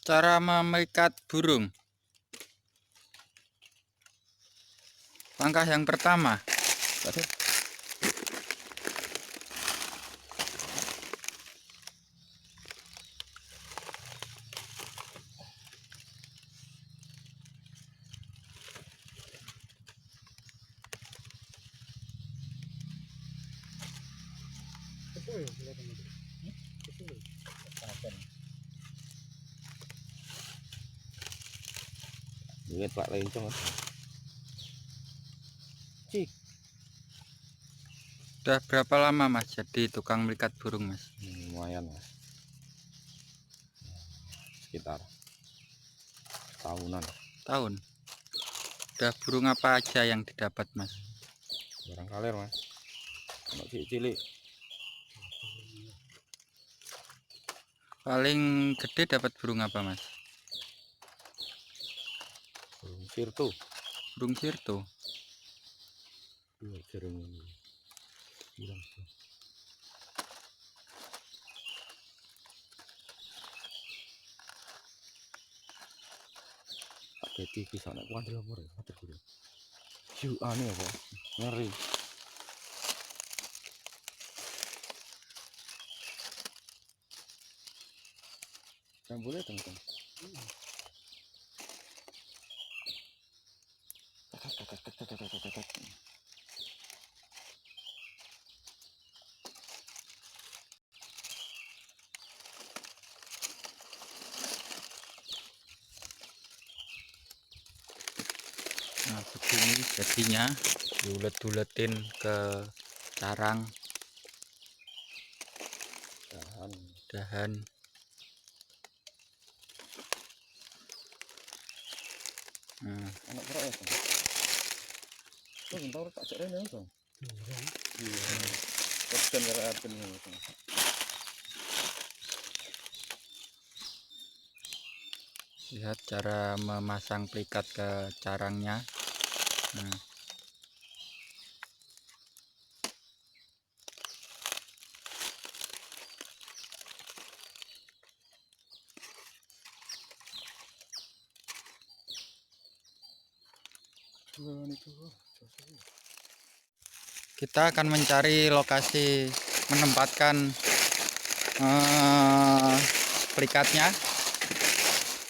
Cara memikat burung. Langkah yang pertama, Ingat Pak Lencong. Cik. udah berapa lama Mas jadi tukang melikat burung Mas? Lumayan Mas. Sekitar tahunan. Tahun. Udah burung apa aja yang didapat Mas? Barang kaler Mas. Anak cilik. Paling gede dapat burung apa Mas? Burung sirtu. Burung sirtu. Dua jerung ini. Bilang. Pakai TV sana kuandel apa ya? Matur guru. Yu aneh apa? Ngeri. Boleh teman-teman. Nah begini jadinya, diulet-uletin ke carang dahan. Nah, Anak berak ya kan? Oh, bentar tak cek rene dong. Iya. Tekan gara apen ini. lihat cara memasang pelikat ke carangnya. Nah, kita akan mencari lokasi menempatkan pelikatnya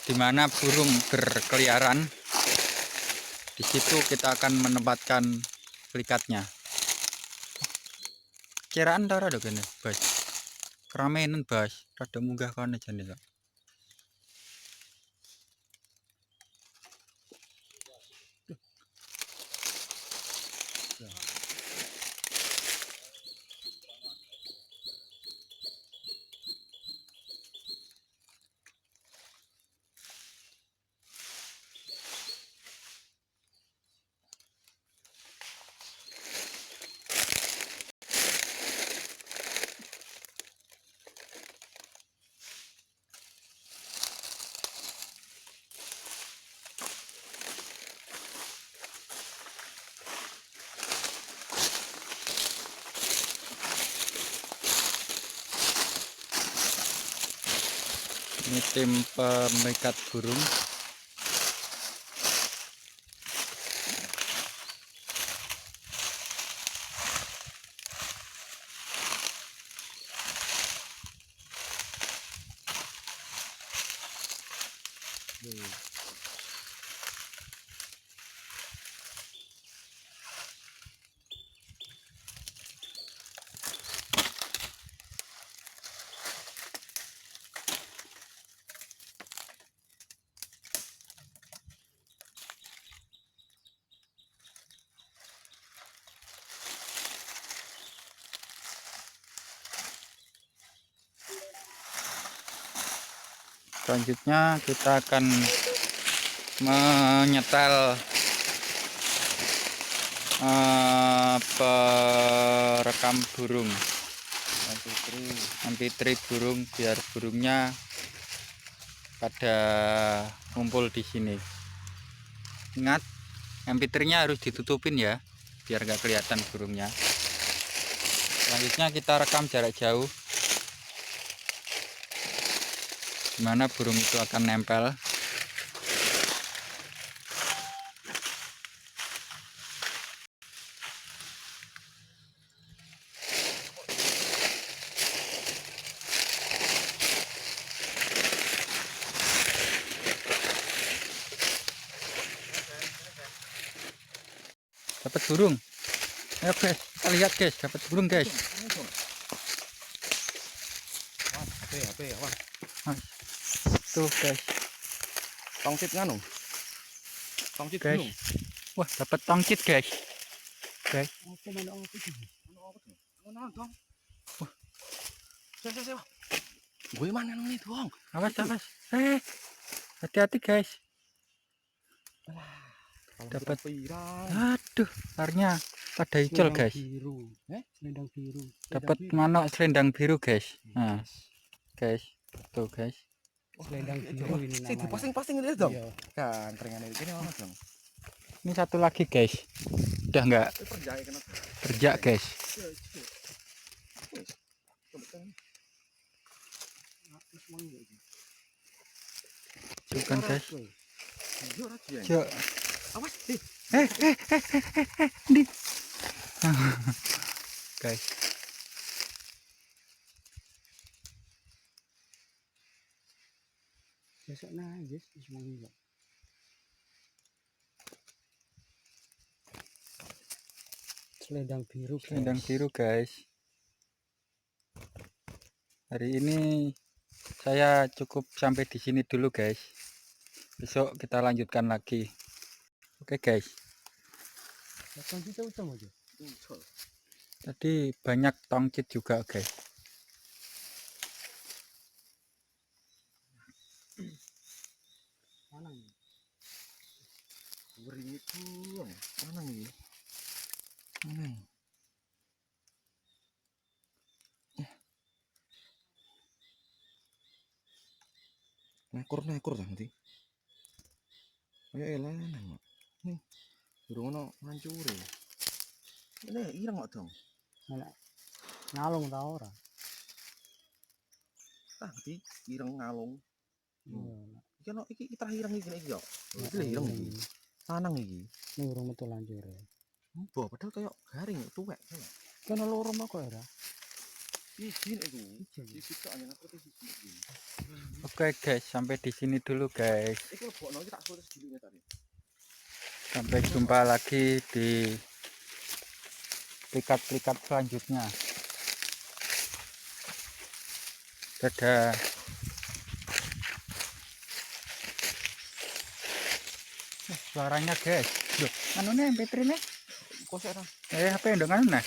di mana burung berkeliaran. Di situ kita akan menempatkan pelikatnya. Kiraan tau rada kene, Bas. Keramainan, Bas. Rada munggah kono jane kok. Ini tim pemikat burung. Selanjutnya kita akan menyetel perekam burung, MP3 burung, biar burungnya pada ngumpul di sini. Ingat, MP3-nya harus ditutupin ya, biar nggak kelihatan burungnya. Selanjutnya kita rekam jarak jauh. dimana burung itu akan nempel. Dapat burung. Ayo guys, kita lihat guys, dapat burung guys. HP wah. Tuh guys, Tongcit nganu. Tongcit guys. gunung. Wah, dapat tongcit guys. Guys, Apa mana apa sih? Mana dong? Wah. Saya. Gue mana nih dong? awas. Hati-hati guys. Dapat. Aduh, larnya pada hijau guys. Selendang biru. Dapat manok selendang biru guys. Nah, guys, tuh guys. Selendang biru ini namanya. Dipasing-pasing ini dong. Kan keringan ini mana dong? Ini satu lagi guys. Udah enggak kerja guys. Tuh kan guys. Yuk. Awas, Di. Guys. besok nangis semuanya. Selendang biru. Selendang biru guys. Hari ini saya cukup sampai di sini dulu guys. Besok kita lanjutkan lagi. Oke guys. Tadi banyak tongcit juga guys. Mana nih? Itu mana nih? Mana? Nakor nanti. Ayo elah nang. Nih. Durung ono hancure. Ini ireng kok dong. Ngalung ta ora? Ngerti, ireng ngalung. Iki ono iki terakhir iki yo. Iki lho ireng iki. Lanang iki. Ning urung metu lancure. Mbok padahal kaya garing tuwek. Kan loro mah kok ora. Izin itu. Izin kok ana aku iki. Oke guys, sampai di sini dulu guys. Iki lebokno iki tak suwes dulu tadi. Sampai jumpa lagi di plikat-plikat selanjutnya. Dadah. Suaranya guys. Loh, anu nih MP3 nih. Kok ora? HP ndong anu nah.